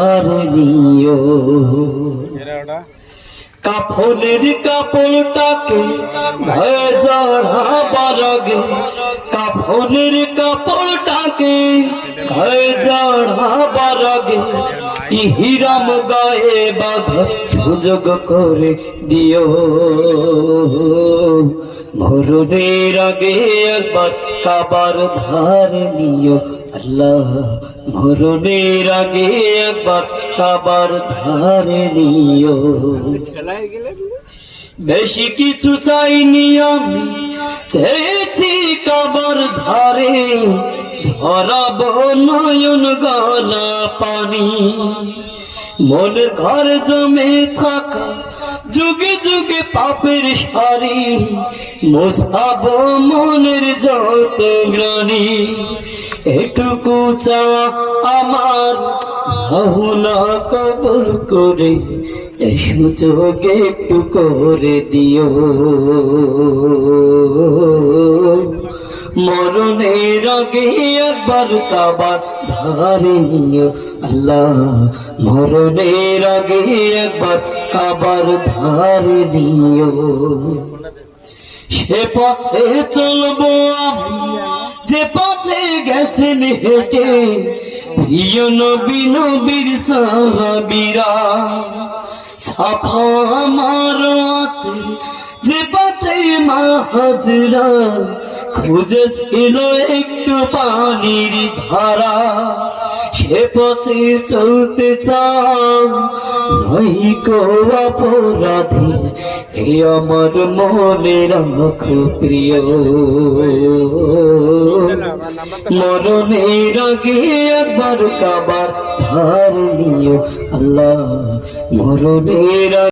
আর নিও কাফনের কাপড়টাকে গায়ে জড়াবার আগে, কাফনের কাপড়টাকে গায়ে জড়াবার আগে ইহিরাম গায়ে বাঁধা সুযোগ করে দিও। মরণের আগে একবার কাবার ধার নিও আল্লাহ, মরণের আগে একবার কাবার ধার নিও। বেশি কিছু চাইনি আমি, চেয়েছি কাবার ধারে ঝরাবো নয়ন গলা পানি। মন ঘর জমে থাকা যুগে যুগে পাপের সারি মোছাবো মনের যত গ্লানি। এটুকু চাওয়া আমার ভাবনা কবুল করে এই সুযোগে একটু করে দিও। মরণের আগে একবার কাবার ধারে নিও আল্লাহ, মরণের আগে একবার কাবার ধারে নিও। সে পথে চলবো আমি যে পথে গেছেন হেঁটে প্রিয় নবী নবীর সাহাবীরা। সাফা মারওয়াতে যে পথে মা হাজরা খুঁজেছিল একটু পানির ধারা, সে পথে চলতে চাও নই কো অপরাধী এ আমার মনের রাখো প্রিয়। মরণের আগে একবার কাবার ধার নিও আল্লাহ, মরণের